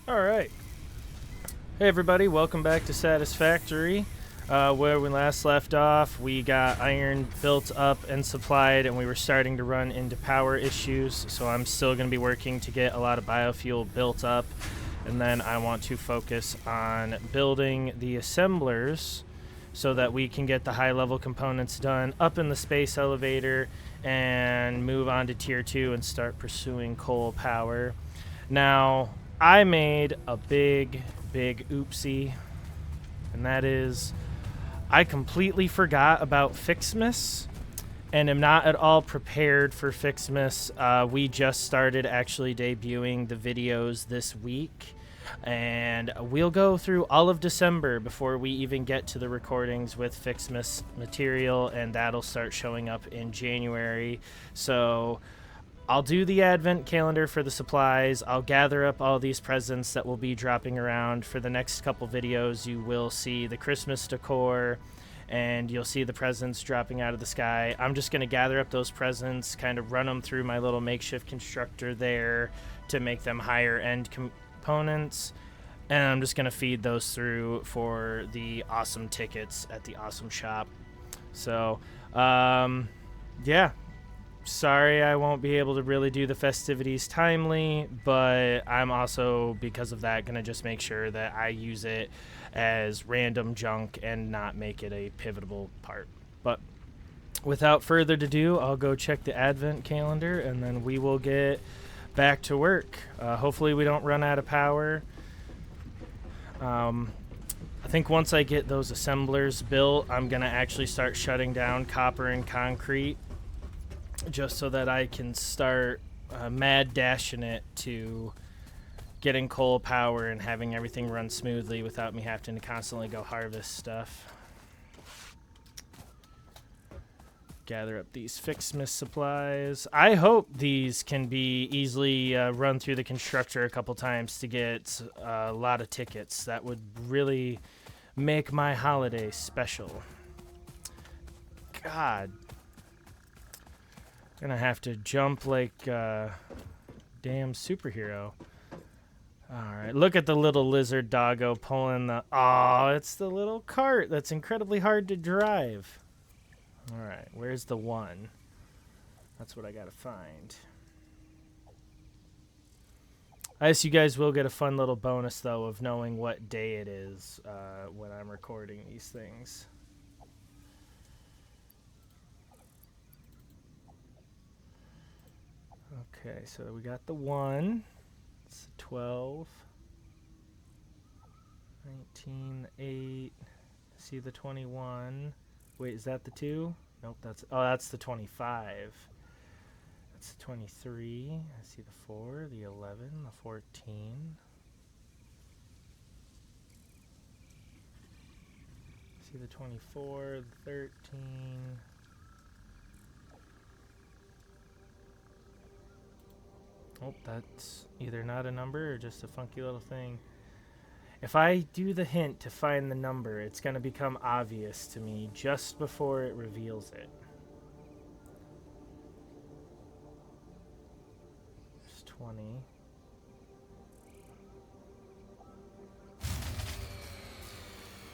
All right. Hey, everybody. Welcome back to Satisfactory. Where we last left off, we got iron built up and supplied, and we were starting to run into power issues. So I'm still going to be working to get a lot of biofuel built up. And then I want to focus on building the assemblers so that we can get the high-level components done up in the space elevator and move on to Tier 2 and start pursuing coal power. Now, I made a big oopsie, and that is I completely forgot about Fixmas and am not at all prepared for Fixmas. We just started actually debuting the videos this week, and we'll go through all of December before we even get to the recordings with Fixmas material, and that'll start showing up in January. So I'll do the advent calendar for the supplies. I'll gather up all these presents that will be dropping around. For the next couple videos, you will see the Christmas decor and you'll see the presents dropping out of the sky. I'm just going to gather up those presents, kind of run them through my little makeshift constructor there to make them higher end components. And I'm just going to feed those through for the awesome tickets at the awesome shop. So, yeah. Sorry I won't be able to really do the festivities timely, but I'm also, because of that, going to just make sure that I use it as random junk and not make it a pivotal part. But without further ado, I'll go check the advent calendar and then we will get back to work. Hopefully we don't run out of power. I think once I get those assemblers built, I'm going to actually start shutting down copper and concrete, just so that I can start mad dashing it to getting coal power and having everything run smoothly without me having to constantly go harvest stuff. Gather up these Fixmas supplies. I hope these can be easily run through the constructor a couple times to get a lot of tickets. That would really make my holiday special. God. Gonna have to jump like a damn superhero. Alright, look at the little lizard doggo pulling the... Oh, it's the little cart that's incredibly hard to drive. Alright, where's the one? That's what I gotta find. I guess you guys will get a fun little bonus, though, of knowing what day it is when I'm recording these things. Okay, so we got the 1. It's 12. 19, 8. See the 21. Wait, is that the 2? Nope, that's the 25. That's the 23. I see the 4, the 11, the 14. See the 24, the 13. Oh, that's either not a number or just a funky little thing. If I do the hint to find the number, it's going to become obvious to me just before it reveals it. It's 20.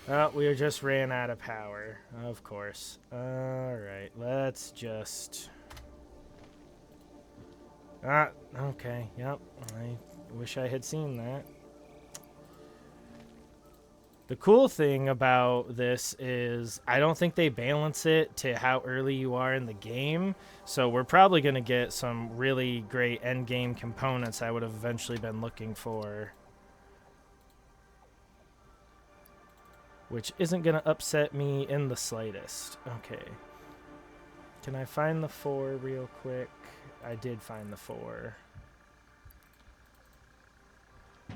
Oh, we just ran out of power, of course. Alright, let's just... okay, yep. I wish I had seen that. The cool thing about this is I don't think they balance it to how early you are in the game, so we're probably going to get some really great endgame components I would have eventually been looking for, which isn't going to upset me in the slightest. Okay. Can I find the 4 real quick? I did find the 4. I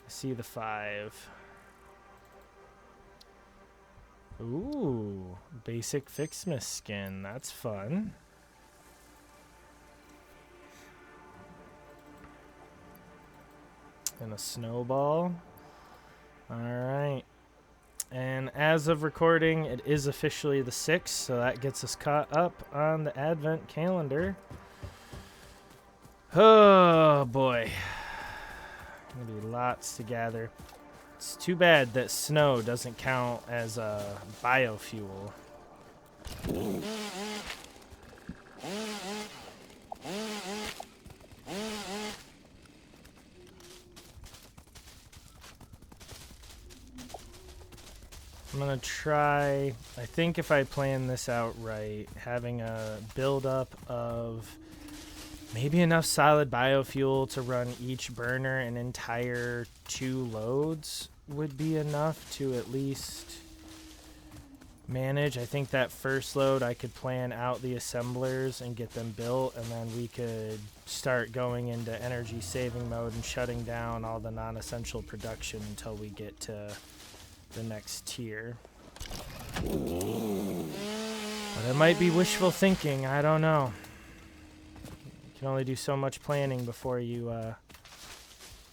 see the 5. Ooh, basic Fixmas skin. That's fun. And a snowball. Alright. And as of recording, it is officially the 6th, so that gets us caught up on the advent calendar. Oh, boy. Gonna be lots to gather. It's too bad that snow doesn't count as a biofuel. I'm gonna try, I think if I plan this out right, having a buildup of maybe enough solid biofuel to run each burner an entire 2 loads would be enough to at least manage. I think that first load I could plan out the assemblers and get them built, and then we could start going into energy saving mode and shutting down all the non-essential production until we get to the next tier. But it might be wishful thinking, I don't know. You can only do so much planning before you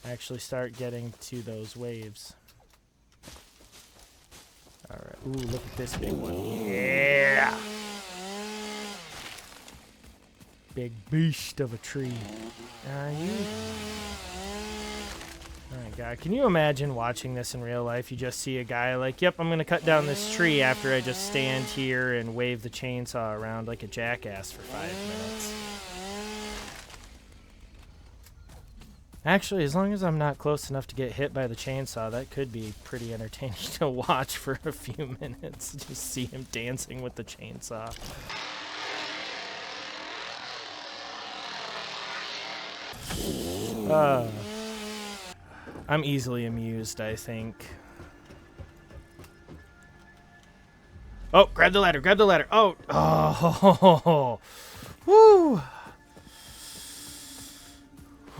actually start getting to those waves. Alright, ooh, look at this big one. Yeah! Big beast of a tree. Oh my god, can you imagine watching this in real life? You just see a guy like, yep, I'm gonna cut down this tree after I just stand here and wave the chainsaw around like a jackass for 5 minutes. Actually, as long as I'm not close enough to get hit by the chainsaw, that could be pretty entertaining to watch for a few minutes. Just see him dancing with the chainsaw. I'm easily amused, I think. Oh, grab the ladder, grab the ladder. Oh, woo.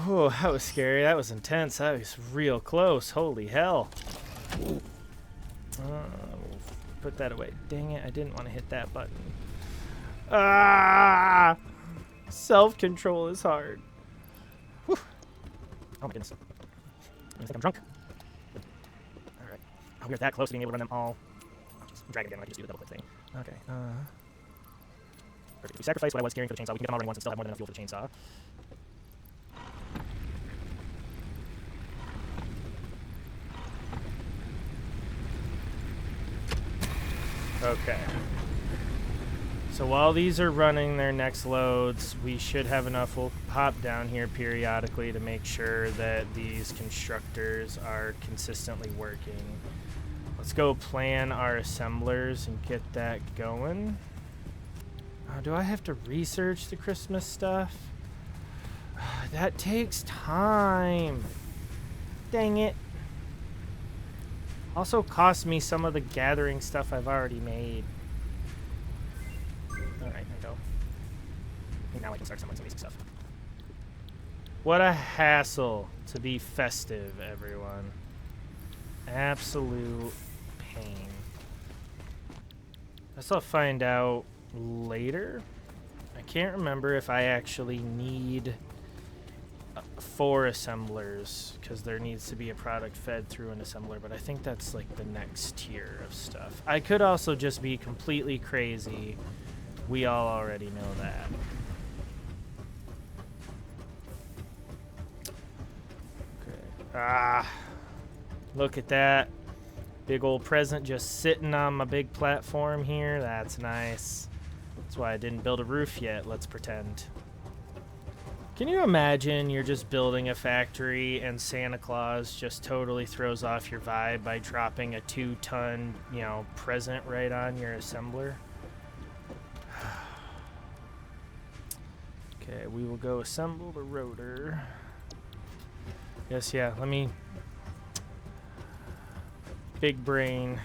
Oh, that was scary. That was intense. That was real close. Holy hell. Put that away. Dang it, I didn't want to hit that button. Ah! Self-control is hard. Whew. Oh my goodness. I think I'm drunk. Alright. Oh, we're that close to being able to run them all. Just drag it again. I can just do the double click thing. Okay. Perfect. We sacrificed what I was carrying for the chainsaw. We can get them all running once and still have more than enough fuel for the chainsaw. Okay. So while these are running their next loads, we should have enough. We'll pop down here periodically to make sure that these constructors are consistently working. Let's go plan our assemblers and get that going. Do I have to research the Christmas stuff? That takes time. Dang it. Also cost me some of the gathering stuff I've already made. Alright, there we go. I think now I can start assembling some basic stuff. What a hassle to be festive, everyone. Absolute pain. Guess I'll find out later. I can't remember if I actually need 4 assemblers, because there needs to be a product fed through an assembler, but I think that's like the next tier of stuff. I could also just be completely crazy. We all already know that. Okay. Look at that. Big old present just sitting on my big platform here. That's nice. That's why I didn't build a roof yet, let's pretend. Can you imagine you're just building a factory and Santa Claus just totally throws off your vibe by dropping a 2-ton, present right on your assembler? Okay, we will go assemble the rotor. Yes, yeah, let me big brain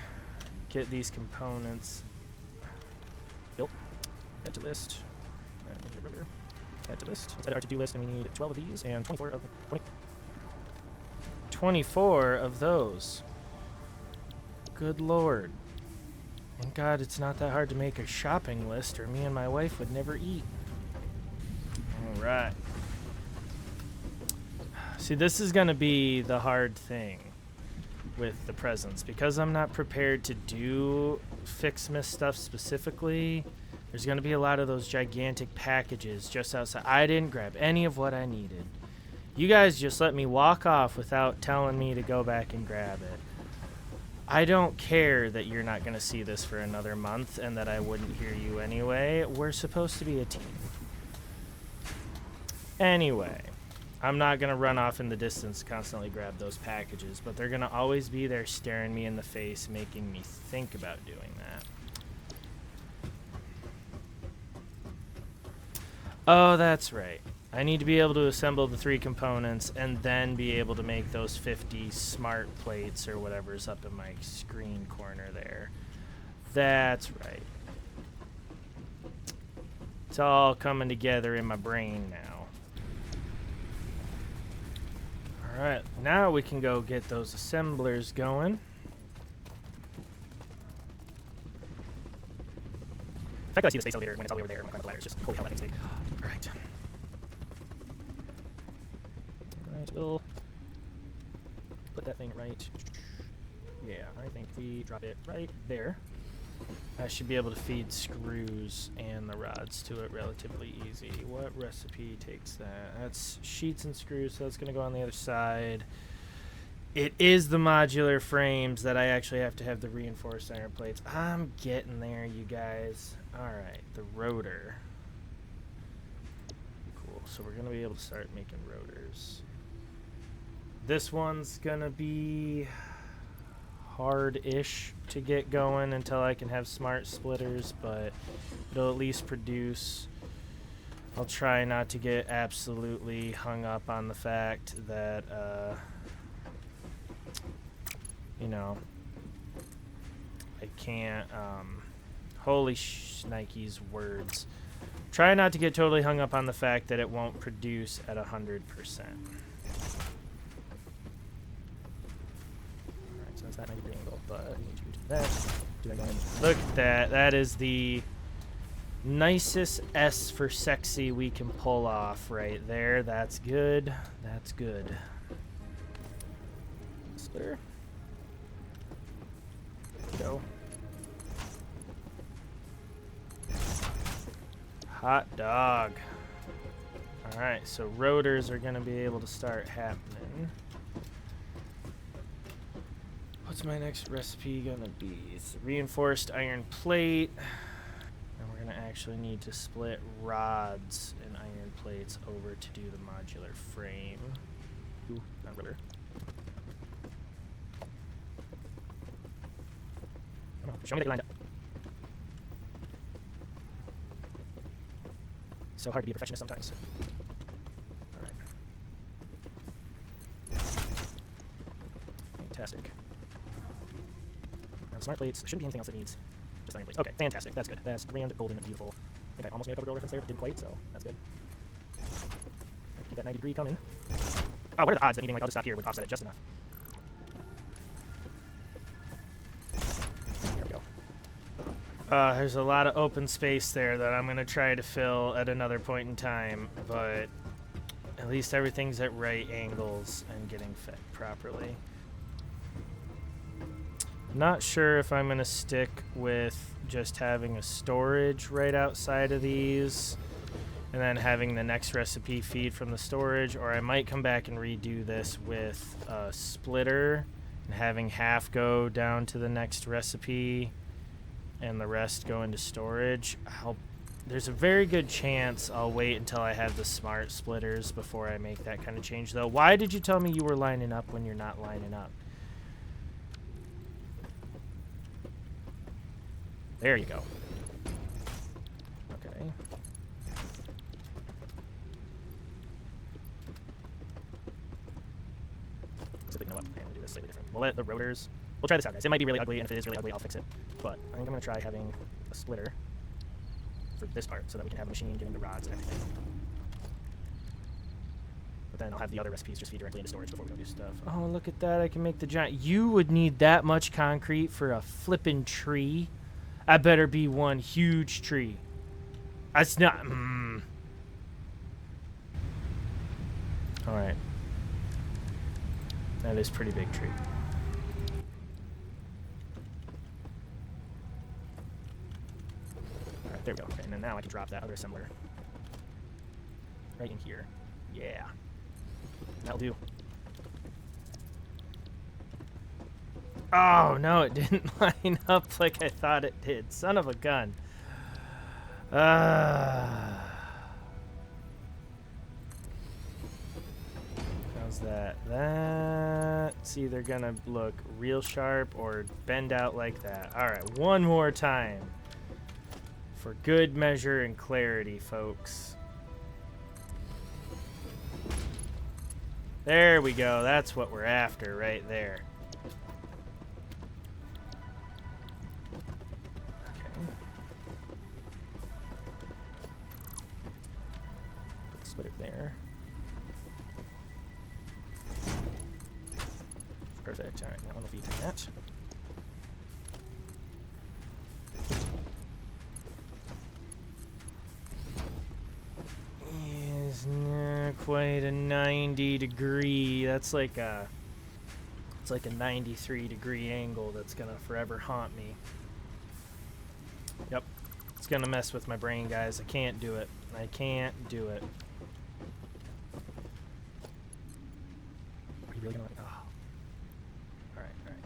get these components built. Add to list. Add to list. Let's add our to-do list, and we need 12 of these and 24 of those. Good lord. Thank God it's not that hard to make a shopping list, or me and my wife would never eat. Alright. See, this is going to be the hard thing with the presents. Because I'm not prepared to do Fixmas stuff specifically, there's going to be a lot of those gigantic packages just outside. I didn't grab any of what I needed. You guys just let me walk off without telling me to go back and grab it. I don't care that you're not going to see this for another month and that I wouldn't hear you anyway. We're supposed to be a team. Anyway, I'm not going to run off in the distance to constantly grab those packages, but they're going to always be there staring me in the face, making me think about doing that. Oh, that's right. I need to be able to assemble the 3 components and then be able to make those 50 smart plates or whatever's up in my screen corner there. That's right. It's all coming together in my brain now. Alright, now we can go get those assemblers going. The fact that I see the space elevator when it's all the way over there, my ladder is just, holy hell, that makes me. Alright. Alright, we'll put that thing right. Yeah, I think we drop it right there. I should be able to feed screws and the rods to it relatively easy. What recipe takes that? That's sheets and screws, so that's going to go on the other side. It is the modular frames that I actually have to have the reinforced iron plates. I'm getting there, you guys. Alright, the rotor. Cool, so we're going to be able to start making rotors. This one's going to be hard-ish to get going until I can have smart splitters, but it'll at least produce. I'll try not to get absolutely hung up on the fact that, you know, I can't, holy Nike's words. Try not to get totally hung up on the fact that it won't produce at 100%. Alright, so that's that 90 degree angle, but we need to do that. Look at that. That is the nicest S for sexy we can pull off right there. That's good. That's good. Splitter. Go. Hot dog. Alright, so rotors are going to be able to start happening. What's my next recipe going to be? It's reinforced iron plate. And we're going to actually need to split rods and iron plates over to do the modular frame. Ooh, not rotor. Come on, show me that you lined up. So hard to be a perfectionist sometimes. Alright. Fantastic. Now, smart plates. There shouldn't be anything else that needs just iron plates. Okay, fantastic. That's good. That's grand, golden, and beautiful. I think I almost made a cover girl reference there, but didn't quite, so that's good. Keep that 90 degree coming. Oh, what are the odds that needing like all this stuff here would offset it just enough? There we go. There's a lot of open space there that I'm going to try to fill at another point in time, but at least everything's at right angles and getting fed properly. Not sure if I'm going to stick with just having a storage right outside of these and then having the next recipe feed from the storage, or I might come back and redo this with a splitter and having half go down to the next recipe and the rest go into storage. There's a very good chance I'll wait until I have the smart splitters before I make that kind of change, though. Why did you tell me you were lining up when you're not lining up? There you go. Okay. So you know what? I'm gonna do this slightly different. We'll let the rotors. We'll try this out, guys. It might be really ugly, and if it is really ugly, I'll fix it. But I think I'm gonna try having a splitter for this part, so that we can have a machine getting the rods and everything. But then I'll have the other recipes just feed directly into storage before we go do stuff. Oh, look at that! I can make the giant. You would need that much concrete for a flippin' tree. I better be one huge tree. That's not. All right. That is pretty big tree. All right, there we go. Okay, and then now I can drop that other assembler right in here. Yeah. That'll do. Oh, no, it didn't line up like I thought it did. Son of a gun. How's that? That's either gonna look real sharp or bend out like that. All right, one more time. For good measure and clarity, folks. There we go. That's what we're after right there. Put it there. Perfect. All right, now I'll feed that. Is not quite a 90-degree. That's like a. It's like a 93-degree angle that's gonna forever haunt me. Yep, it's gonna mess with my brain, guys. I can't do it. I can't do it. Are you really gonna? Oh. All right, all right.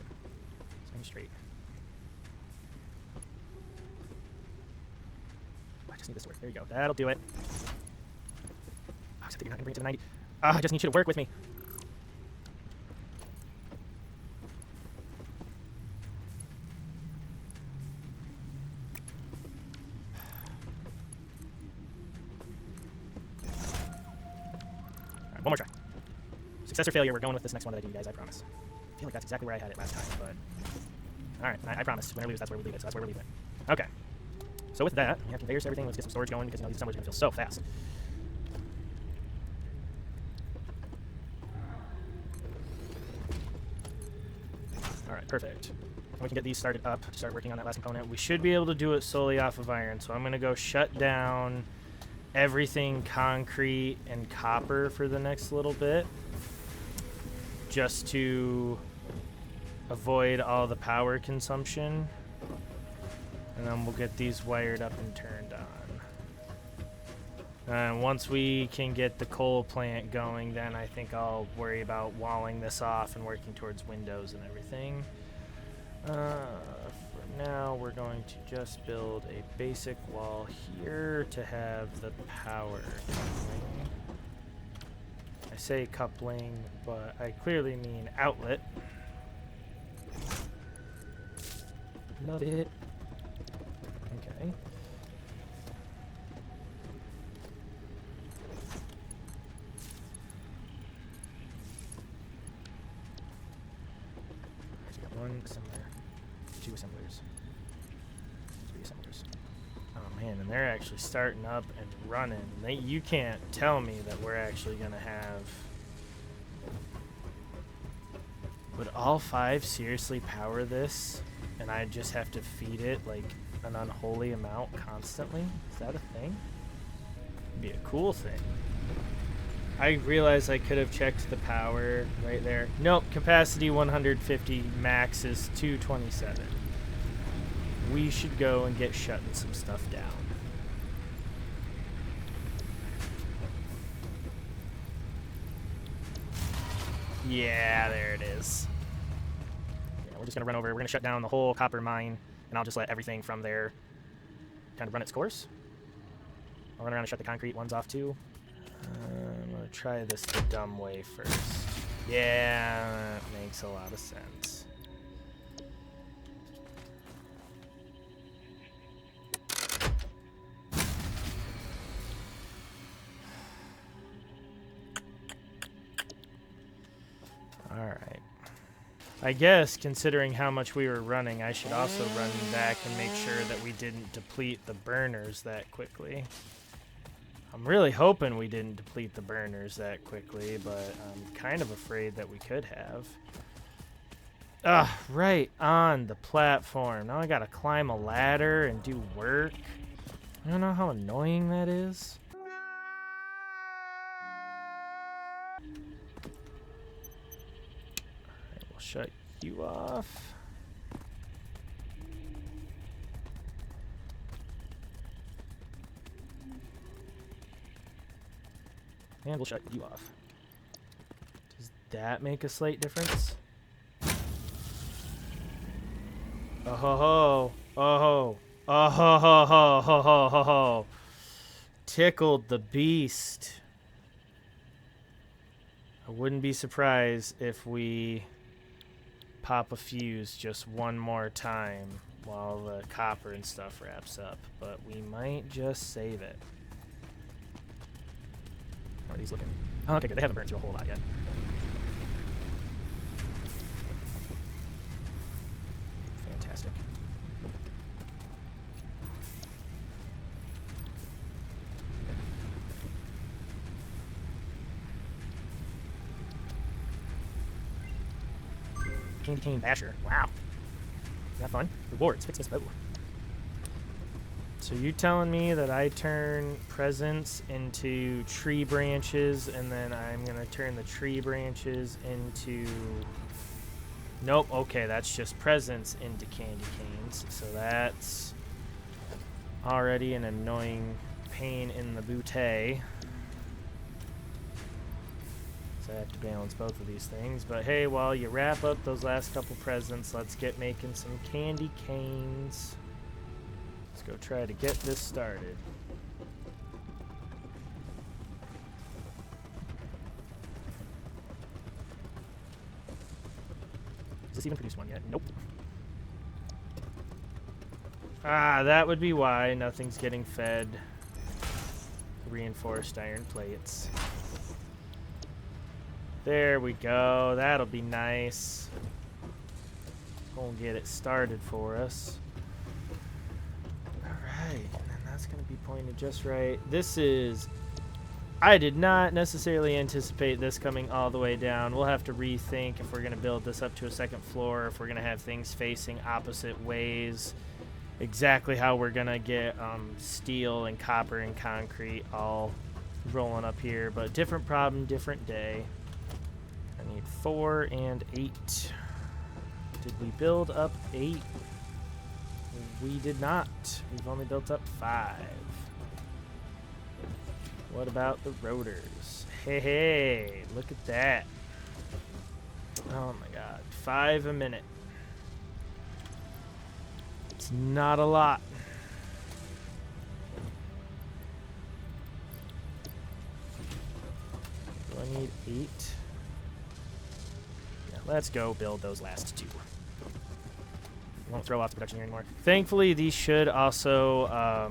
Stay straight. I just need this to work. There you go. That'll do it. Oh, except that you're not gonna bring it to the 90. I just need you to work with me. One more try. Success or failure, we're going with this next one that I do, you guys, I promise. I feel like that's exactly where I had it last time, but... Alright, I promise. Win or lose, that's where we leave it, so that's where we're leaving it. Okay. So with that, we have conveyors and everything. Let's get some storage going, because these assemblies are going to feel so fast. Alright, perfect. And we can get these started up, start working on that last component. We should be able to do it solely off of iron, so I'm going to go shut down everything concrete and copper for the next little bit, just to avoid all the power consumption, and then we'll get these wired up and turned on. And once we can get the coal plant going, then I think I'll worry about walling this off and working towards windows and everything. For now, we're going to just build a basic wall here to have the power coupling. I say coupling, but I clearly mean outlet. Love it. Okay. So we got one assembler, two assemblers, three assemblers. Oh man, and they're actually starting up and running. You can't tell me that we're actually gonna have... Would all five seriously power this, and I just have to feed it like an unholy amount constantly? Is that a thing? It'd be a cool thing. I realized I could have checked the power right there. Nope, capacity 150, max is 227. We should go and get shutting some stuff down. Yeah, there it is. Yeah, we're just gonna run over. We're gonna shut down the whole copper mine, and I'll just let everything from there kind of run its course. I'll run around and shut the concrete ones off too. I'm gonna try this the dumb way first. Yeah, that makes a lot of sense. Alright. I guess, considering how much we were running, I should also run back and make sure that we didn't deplete the burners that quickly. I'm really hoping we didn't deplete the burners that quickly, but I'm kind of afraid that we could have. Ugh, right on the platform. Now I gotta climb a ladder and do work. I don't know how annoying that is. We'll shut you off. And we'll shut you off. that make a slight difference? Oh ho ho. Oh ho. Oh ho ho ho ho ho ho ho. Tickled the beast. I wouldn't be surprised if we pop a fuse just one more time while the copper and stuff wraps up, but we might just save it. How are these looking? Oh, okay, good. They haven't burned through a whole lot yet. Fantastic. Candy cane basher. Wow. Isn't that fun? Rewards. Fix this bow. So you're telling me that I turn presents into tree branches, and then I'm going to turn the tree branches into... Nope, okay, that's just presents into candy canes. So that's already an annoying pain in the bootay. So I have to balance both of these things. But hey, while you wrap up those last couple presents, let's get making some candy canes. Let's go try to get this started. Does this even produce one yet? Nope. Ah, that would be why nothing's getting fed reinforced iron plates. There we go. That'll be nice. We'll get it started for us. Alright, and then that's going to be pointed just right. This is... I did not necessarily anticipate this coming all the way down. We'll have to rethink if we're going to build this up to a second floor, if we're going to have things facing opposite ways, exactly how we're going to get steel and copper and concrete all rolling up here. But different problem, different day. I need 4 and 8. Did we build up 8? We did not. We've only built up 5. What about the rotors? Hey, hey, look at that. Oh my god, 5 a minute. It's not a lot. Do I need 8? Yeah, let's go build those last 2. Won't throw off the production here anymore. Thankfully, these should also...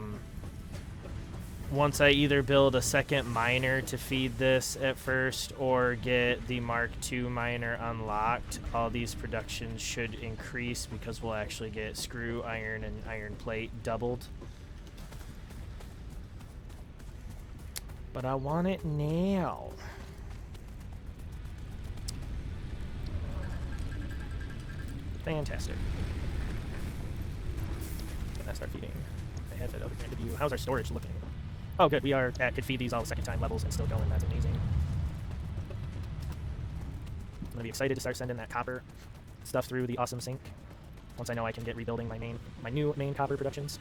once I either build a second miner to feed this at first or get the Mark II miner unlocked, all these productions should increase because we'll actually get screw iron and iron plate doubled. But I want it now. Fantastic. Can I start feeding? I had that other kind of view. How's our storage looking? Oh, good. We are at could feed these all second time levels and still going. That's amazing. I'm gonna be excited to start sending that copper stuff through the awesome sink once I know I can get rebuilding my new main copper productions.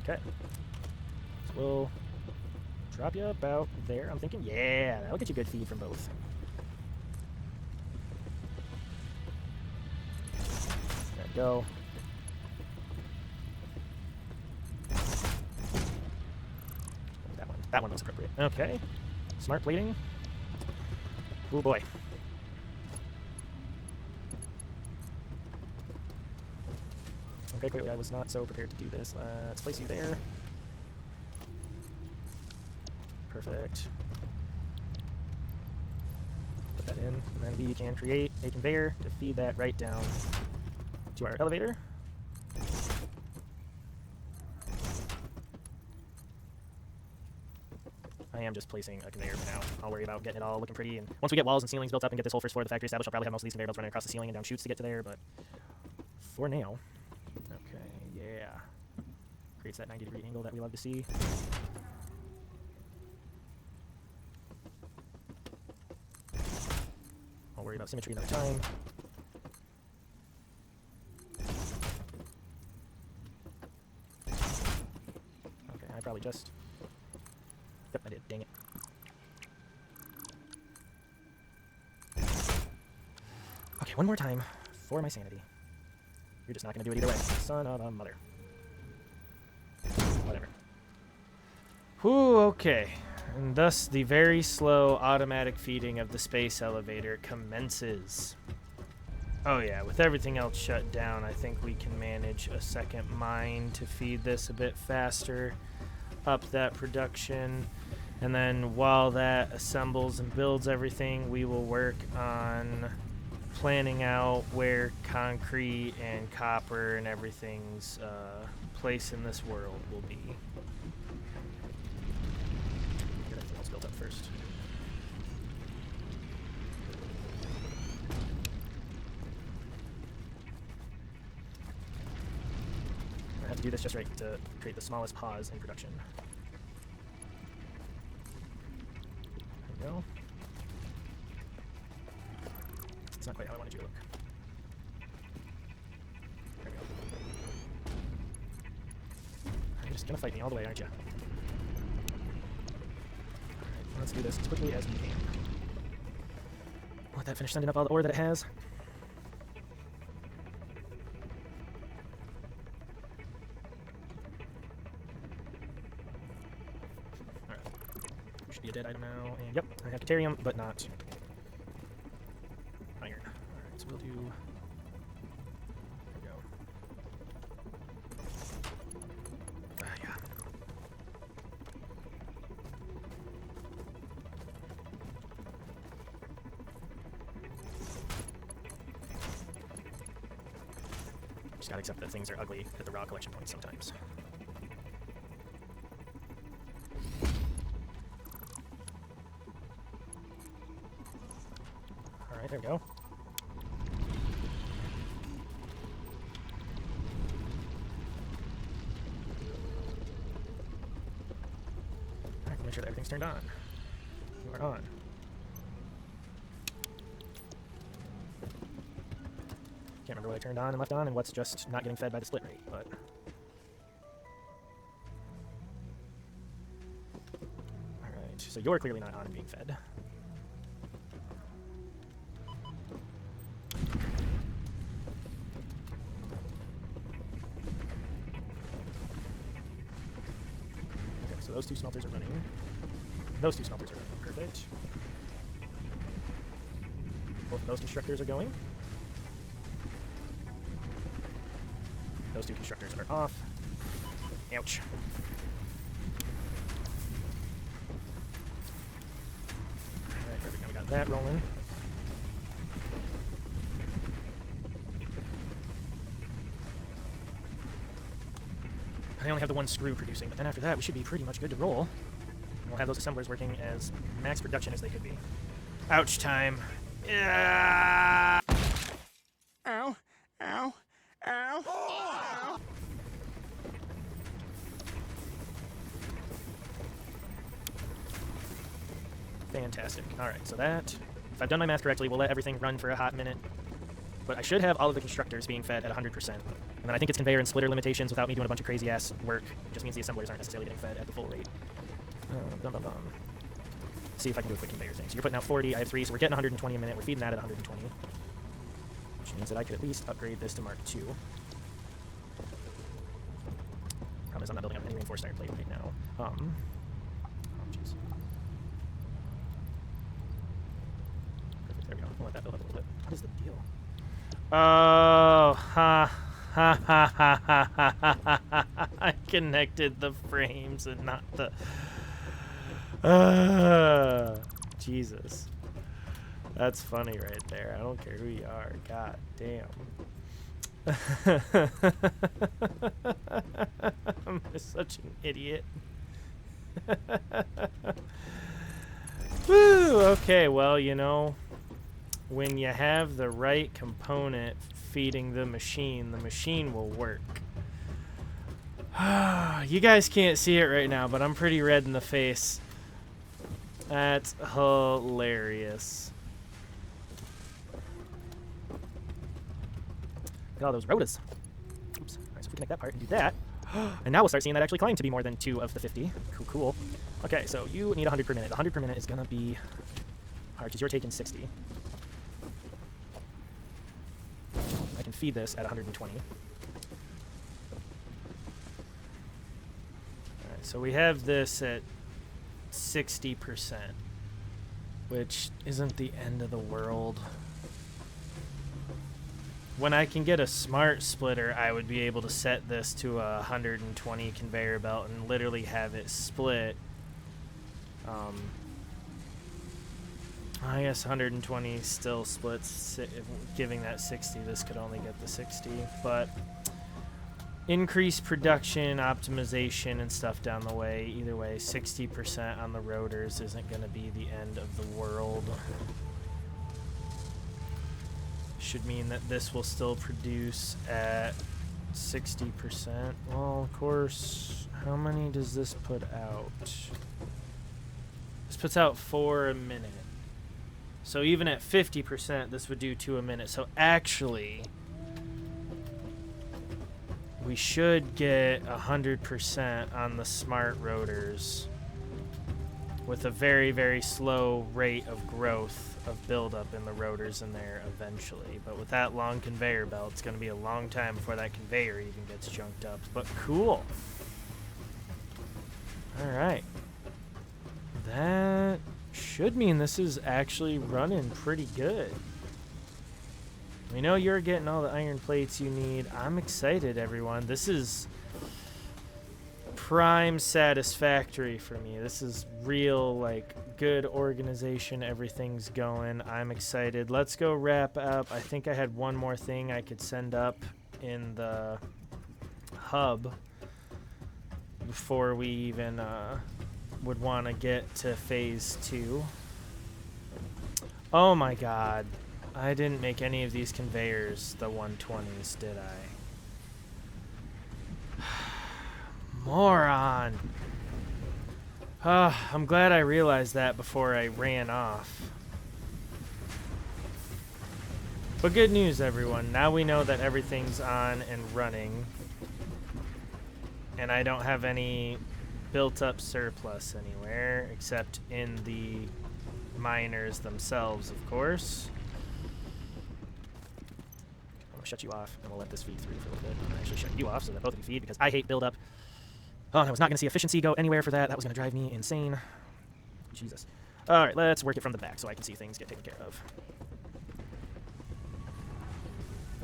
Okay. So we'll drop you about there. I'm thinking, yeah, that'll get you good feed from both. Go. That one looks appropriate. Okay. Smart plating. Oh boy. Okay, quickly, I was not so prepared to do this. Let's place you there. Perfect. Put that in, and then we can create a conveyor to feed that right down to our elevator. I am just placing a conveyor for now. I'll worry about getting it all looking pretty, and once we get walls and ceilings built up and get this whole first floor of the factory established, I'll probably have most of these conveyor belts running across the ceiling and down chutes to get to there, but for now, okay, yeah. Creates that 90-degree angle that we love to see. I'll worry about symmetry another time. probably just... Yep, I did. Dang it. Okay, one more time for my sanity. You're just not going to do it either way. Son of a mother. Whatever. Whew, okay. And thus the very slow automatic feeding of the space elevator commences. Oh yeah, with everything else shut down, I think we can manage a second mine to feed this a bit faster, up that production, and then while that assembles and builds everything, we will work on planning out where concrete and copper and everything's place in this world will be. Get everything else built up first. I have to do this just right to create the smallest pause in production. There we go. It's not quite how I wanted you to look. There we go. You're just gonna fight me all the way, aren't you? Alright, let's do this as quickly as we can. Let that finish sending up all the ore that it has. Alright. Should be a dead item now. And yep, I have deuterium, but not iron. Alright, so we'll do... There we go. Yeah. Just gotta accept that things are ugly at the raw collection point sometimes. Alright, there we go. Alright, make sure that everything's turned on. You are on. Can't remember what I turned on and left on and what's just not getting fed by the split rate, but... Alright, so you're clearly not on and being fed. Okay, so those two smelters are running. Those two smelters are running. Perfect. Both of those constructors are going. Those two constructors are off. Ouch. Alright, perfect. Now we got that rolling. I only have the one screw producing, but then after that we should be pretty much good to roll. And we'll have those assemblers working as max production as they could be. Ouch time. Yeah. Ow. Ow. Ow. Ow. Fantastic. Alright, so that, if I've done my math correctly, we'll let everything run for a hot minute. But I should have all of the constructors being fed at 100%. And then I think it's conveyor and splitter limitations without me doing a bunch of crazy ass work. It just means the assemblers aren't necessarily getting fed at the full rate. See if I can do a quick conveyor thing. So you're putting out 40, I have 3, so we're getting 120 a minute. We're feeding that at 120. Which means that I could at least upgrade this to Mark II. Problem is I'm not building up any reinforced iron plate right now. Oh, jeez. Perfect, there we go. I'll let that build up a little bit. What is the deal? Oh, ha, ha, ha, ha, ha, ha, ha, ha. I connected the frames and not the... Jesus. That's funny right there. I don't care who you are. God damn. I'm such an idiot. Woo! Okay, well, you know, when you have the right component feeding the machine will work. You guys can't see it right now, but I'm pretty red in the face. That's hilarious. Look at all those rotas. Oops. Alright, so if we connect that part and do that. And now we'll start seeing that actually climb to be more than 2 of the 50. Cool, cool. Okay, so you need 100 per minute. 100 per minute is going to be hard because you're taking 60. I can feed this at 120. Alright, so we have this at 60%, which isn't the end of the world. When I can get a smart splitter, I would be able to set this to a 120 conveyor belt and literally have it split. I guess 120 still splits, giving that 60. This could only get the 60, but increased production, optimization, and stuff down the way. Either way, 60% on the rotors isn't going to be the end of the world. Should mean that this will still produce at 60%. Well, of course, how many does this put out? This puts out 4 a minute. So even at 50%, this would do 2 a minute. So actually, we should get 100% on the smart rotors with a very, very slow rate of growth of buildup in the rotors in there eventually. But with that long conveyor belt, it's going to be a long time before that conveyor even gets junked up. But cool. All right. That should mean this is actually running pretty good. We know you're getting all the iron plates you need. I'm excited, everyone. This is prime Satisfactory for me. This is real, like, good organization. Everything's going. I'm excited. Let's go wrap up. I think I had one more thing I could send up in the hub before we even would want to get to phase 2. Oh my god. I didn't make any of these conveyors the 120s, did I? Moron. I'm glad I realized that before I ran off. But good news, everyone. Now we know that everything's on and running. And I don't have any built-up surplus anywhere, except in the miners themselves, of course. I'm going to shut you off, and we'll let this feed through for a little bit. I'm going to actually shut you off so that both of you feed, because I hate build-up. Oh, and I was not going to see efficiency go anywhere for that. That was going to drive me insane. Jesus. All right, let's work it from the back so I can see things get taken care of.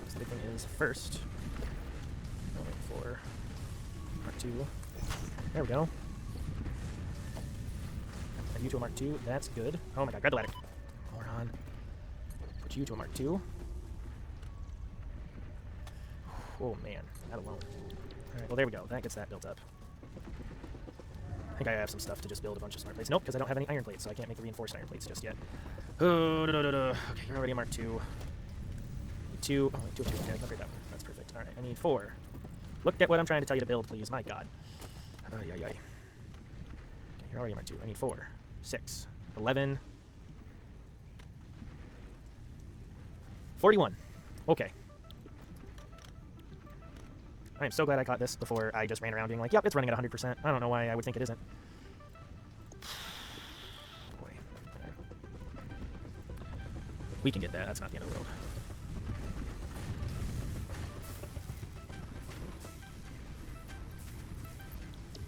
So the big thing is first, going for Mark 2. There we go. Add you to a Mark 2. That's good. Oh my god, grab the ladder. Moron. Put you to a Mark 2. Oh man, that alone. Alright, well there we go. That gets that built up. I think I have some stuff to just build a bunch of smart plates. Nope, because I don't have any iron plates, so I can't make the reinforced iron plates just yet. Oh, okay, you're already a Mark 2. 2. Oh, wait, 2 of 2. Okay, I can upgrade that one. That's perfect. Alright, I need 4. Look at what I'm trying to tell you to build, please. My god. Okay, you're already a Mark 2. I need 4. 6. 11. 41. Okay. I am so glad I caught this before I just ran around being like, yep, it's running at 100%. I don't know why I would think it isn't. Boy. Right. We can get that. That's not the end of the world.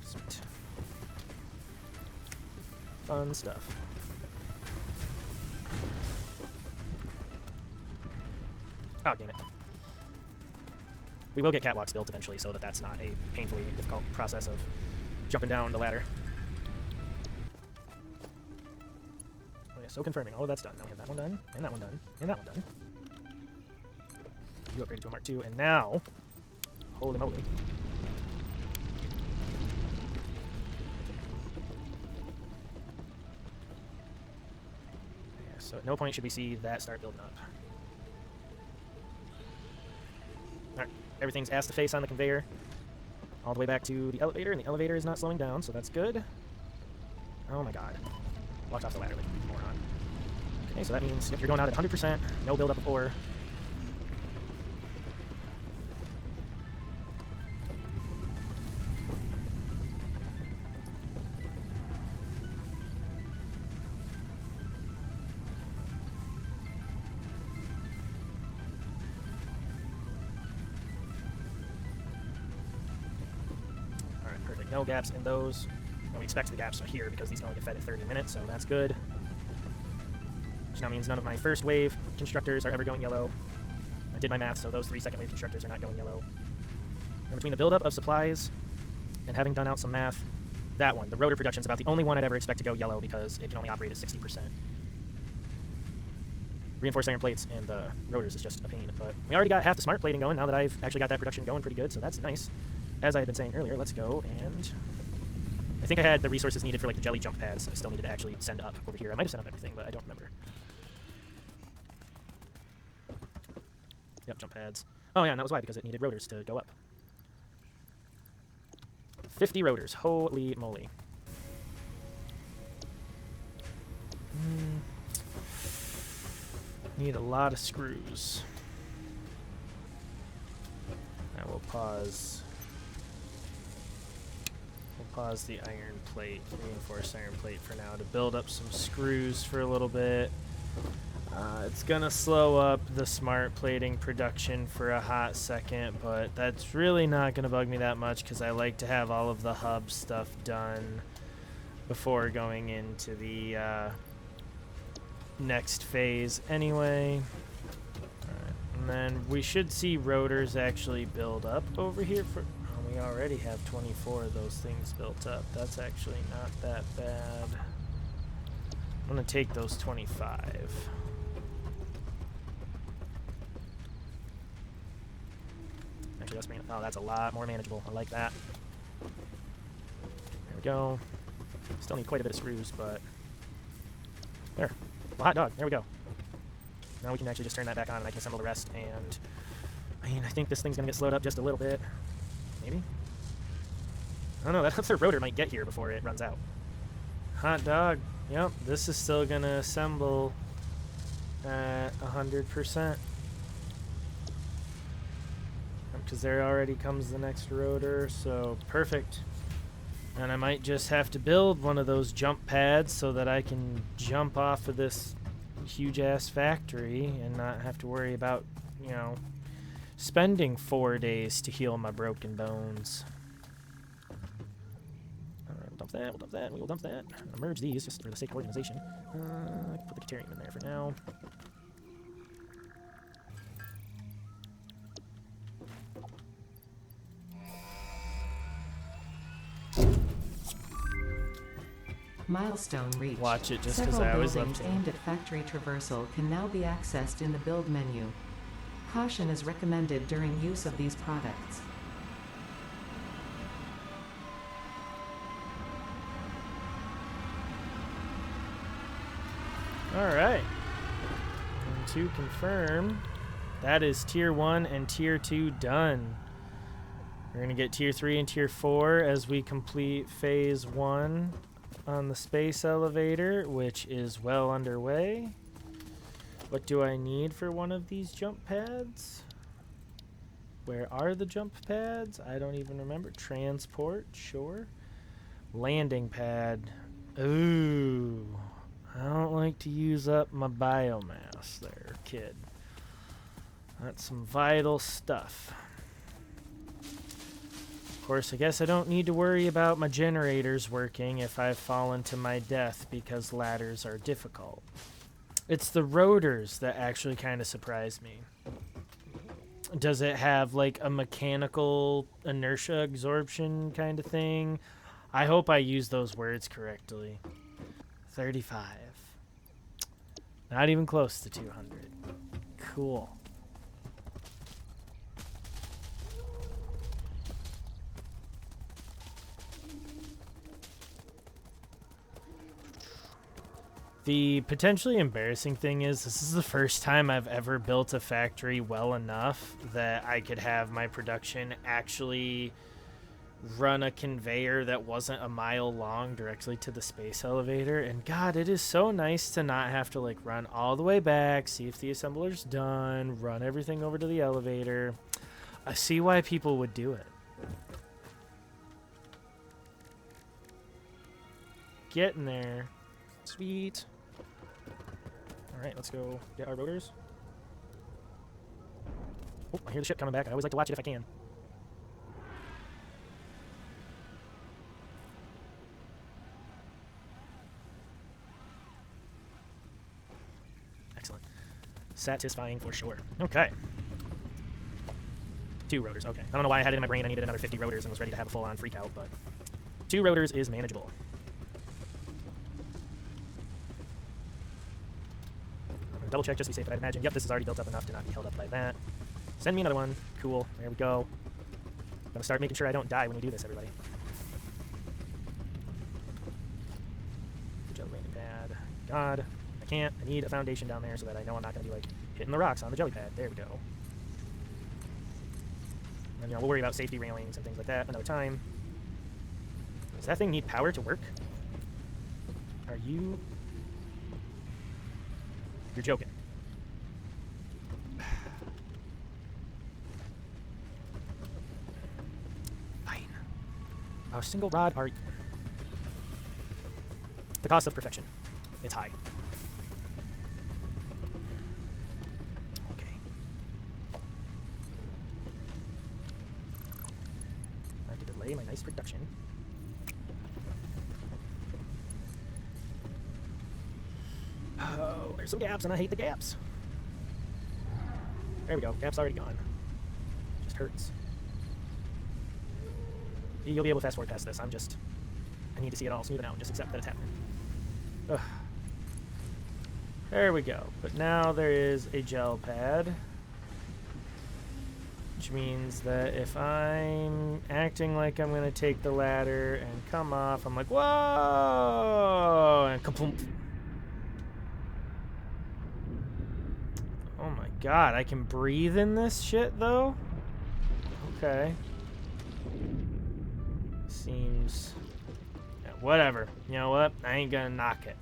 Sweet. Fun stuff. Oh, damn it. We will get catwalks built eventually so that that's not a painfully difficult process of jumping down the ladder. Oh yeah, so confirming. All of that's done. Now we have that one done, and that one done, and that one done. You upgraded to a Mark II, and now, holy moly. Yeah, so at no point should we see that start building up. Alright, everything's ass to face on the conveyor. All the way back to the elevator, and the elevator is not slowing down, so that's good. Oh my god. Walked off the ladder like a moron. Okay, so that means if you're going out at 100%, no build up of ore. no gaps in those. And we expect the gaps are here because these can only get fed in 30 minutes, so that's good. Which now means none of my first wave constructors are ever going yellow. I did my math, so those 3 second wave constructors are not going yellow. And between the buildup of supplies and having done out some math, that one, the rotor production, is about the only one I'd ever expect to go yellow because it can only operate at 60%. Reinforced iron plates and the rotors is just a pain, but we already got half the smart plating going now that I've actually got that production going pretty good, so that's nice. As I had been saying earlier, let's go, and I think I had the resources needed for like the jelly jump pads. I still needed to actually send up over here. I might have sent up everything, but I don't remember. Yep, jump pads. Oh yeah, and that was why, because it needed rotors to go up. 50 rotors, holy moly. Need a lot of screws. I will pause. We'll pause the iron plate, reinforced iron plate for now to build up some screws for a little bit. It's gonna slow up the smart plating production for a hot second, but that's really not gonna bug me that much because I like to have all of the hub stuff done before going into the next phase anyway. Alright, and then we should see rotors actually build up over here for... Oh, we already have 24 of those things built up. That's actually not that bad. I'm gonna take those 25. Actually, that's oh, that's a lot more manageable. I like that. There we go. Still need quite a bit of screws, but there. Well, hot dog. There we go. Now we can actually just turn that back on and I can assemble the rest. And I mean, I think this thing's gonna get slowed up just a little bit. Maybe? I don't know. That other rotor might get here before it runs out. Hot dog. Yep, this is still gonna assemble at 100%. Because there already comes the next rotor, so perfect. And I might just have to build one of those jump pads so that I can jump off of this huge-ass factory and not have to worry about, you know, spending 4 days to heal my broken bones. We'll dump that, we'll dump that, we'll dump that. I'll merge these just for the sake of organization. I can put the deuterium in there for now. Milestone reached. Watch it just because I always love to. Several buildings aimed at factory traversal can now be accessed in the build menu. Caution is recommended during use of these products. Alright. And to confirm, that is Tier 1 and Tier 2 done. We're going to get Tier 3 and Tier 4 as we complete Phase 1 on the space elevator, which is well underway. What do I need for one of these jump pads? Where are the jump pads? I don't even remember. Transport, sure. Landing pad. Ooh. I don't like to use up my biomass there, kid. That's some vital stuff. Of course, I guess I don't need to worry about my generators working if I've fallen to my death because ladders are difficult. It's the rotors that actually kind of surprise me. Does it have like a mechanical inertia absorption kind of thing? I hope I use those words correctly. 35. Not even close to 200. Cool. The potentially embarrassing thing is this is the first time I've ever built a factory well enough that I could have my production actually run a conveyor that wasn't a mile long directly to the space elevator. And God, it is so nice to not have to like run all the way back, see if the assembler's done, run everything over to the elevator. I see why people would do it. Getting there. Sweet. Alright, let's go get our rotors. Oh, I hear the ship coming back. I always like to watch it if I can. Satisfying for sure. Okay. 2 rotors. Okay. I don't know why I had it in my brain I needed another 50 rotors and was ready to have a full-on freak out, but 2 rotors is manageable. I'm gonna double check just to be safe, but I'd imagine, yep, this is already built up enough to not be held up by that. Send me another one. Cool. There we go. I'm gonna start making sure I don't die when we do this, everybody. Jelly pad. God. I can't. I need a foundation down there so that I know I'm not gonna be, like, hitting the rocks on the jelly pad. There we go. And, you know, we'll worry about safety railings and things like that another time. Does that thing need power to work? Are you... You're joking. Fine. A single rod are... The cost of perfection. It's high. Okay. I have to delay my nice production. Oh, there's some gaps, and I hate the gaps. There we go. Gap's already gone. Just hurts. You'll be able to fast forward past this. I need to see it all smoothen out and just accept that it's happening. Ugh. There we go. But now there is a gel pad. Which means that if I'm acting like I'm going to take the ladder and come off, I'm like, whoa! And kapoom. Oh my god, I can breathe in this shit, though? Okay. Seems... Yeah, whatever. You know what? I ain't gonna knock it.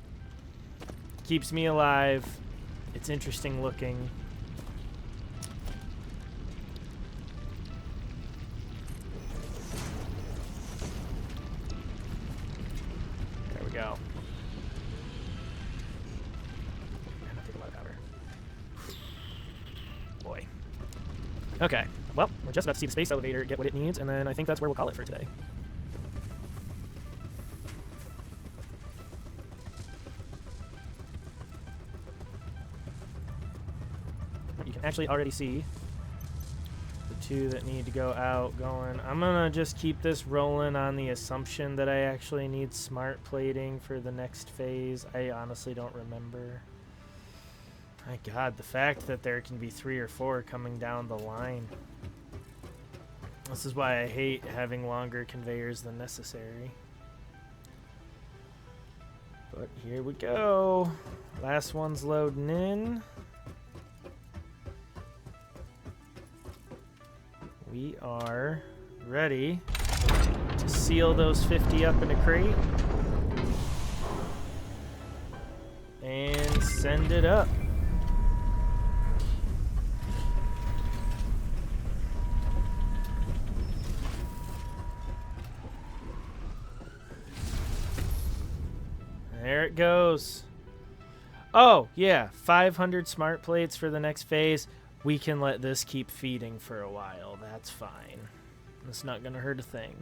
Keeps me alive. It's interesting looking. There we go. Man, that took a lot of power. Boy. Okay. Well, we're just about to see the space elevator get what it needs, and then I think that's where we'll call it for today. You can actually already see the 2 that need to go out going. I'm gonna just keep this rolling on the assumption that I actually need smart plating for the next phase. I honestly don't remember. My god, the fact that there can be 3 or 4 coming down the line. This is why I hate having longer conveyors than necessary. But here we go. Last one's loading in. We are ready to seal those 50 up in a crate and send it up. There it goes. Oh, yeah, 500 smart plates for the next phase. We can let this keep feeding for a while. That's fine. It's not going to hurt a thing.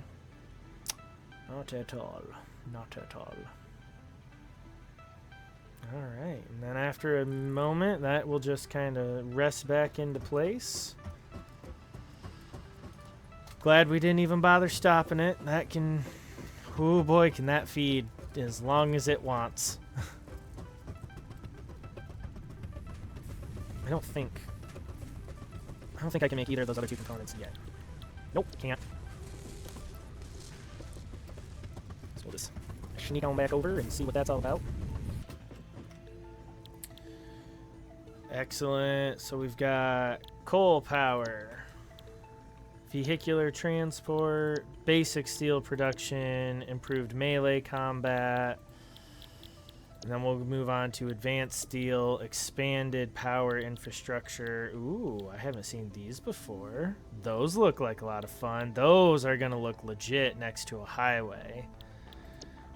Not at all. Not at all. Alright, and then after a moment, that will just kind of rest back into place. Glad we didn't even bother stopping it. That can... Oh boy, can that feed as long as it wants. I don't think I can make either of those other 2 components yet. Nope, can't. So we'll just sneak on back over and see what that's all about. Excellent. So we've got coal power, vehicular transport, basic steel production, improved melee combat. And then we'll move on to advanced steel, expanded power infrastructure. Ooh, I haven't seen these before. Those look like a lot of fun. Those are going to look legit next to a highway.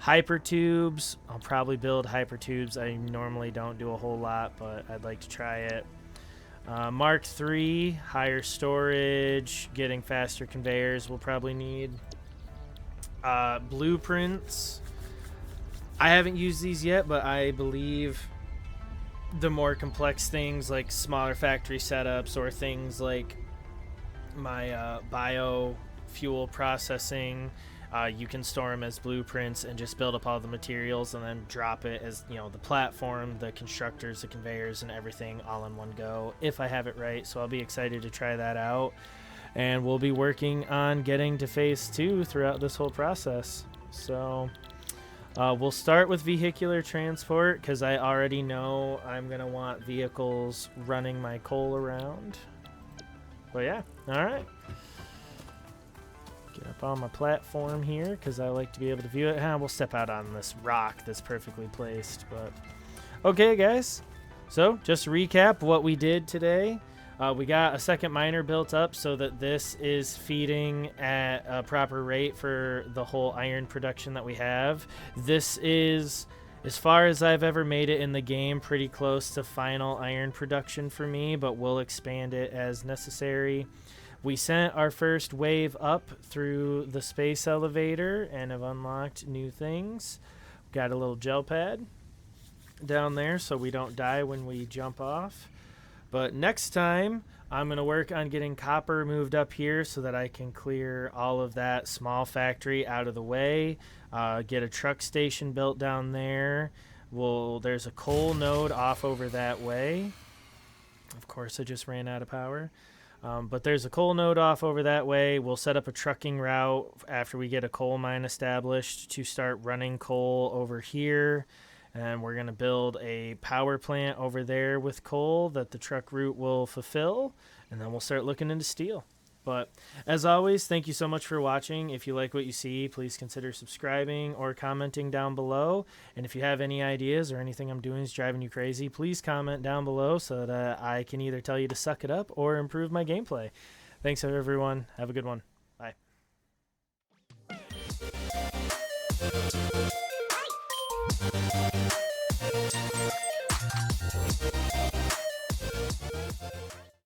Hypertubes. I'll probably build hypertubes. I normally don't do a whole lot, but I'd like to try it. Mark III, higher storage, getting faster conveyors we'll probably need. Blueprints. I haven't used these yet, but I believe the more complex things like smaller factory setups or things like my biofuel processing, you can store them as blueprints and just build up all the materials and then drop it as, you know, the platform, the constructors, the conveyors, and everything all in one go if I have it right. So I'll be excited to try that out. And we'll be working on getting to phase 2 throughout this whole process. So we'll start with vehicular transport because I already know I'm going to want vehicles running my coal around. But yeah, all right. Get up on my platform here because I like to be able to view it. We'll step out on this rock that's perfectly placed. But okay, guys. So just to recap what we did today. We got a second miner built up so that this is feeding at a proper rate for the whole iron production that we have. This is, as far as I've ever made it in the game, pretty close to final iron production for me, but we'll expand it as necessary. We sent our first wave up through the space elevator and have unlocked new things. Got a little gel pad down there so we don't die when we jump off. But next time, I'm going to work on getting copper moved up here so that I can clear all of that small factory out of the way. Get a truck station built down there. There's a coal node off over that way. Of course, I just ran out of power. But there's a coal node off over that way. We'll set up a trucking route after we get a coal mine established to start running coal over here. And we're going to build a power plant over there with coal that the truck route will fulfill. And then we'll start looking into steel. But as always, thank you so much for watching. If you like what you see, please consider subscribing or commenting down below. And if you have any ideas or anything I'm doing is driving you crazy, please comment down below so that I can either tell you to suck it up or improve my gameplay. Thanks, everyone. Have a good one.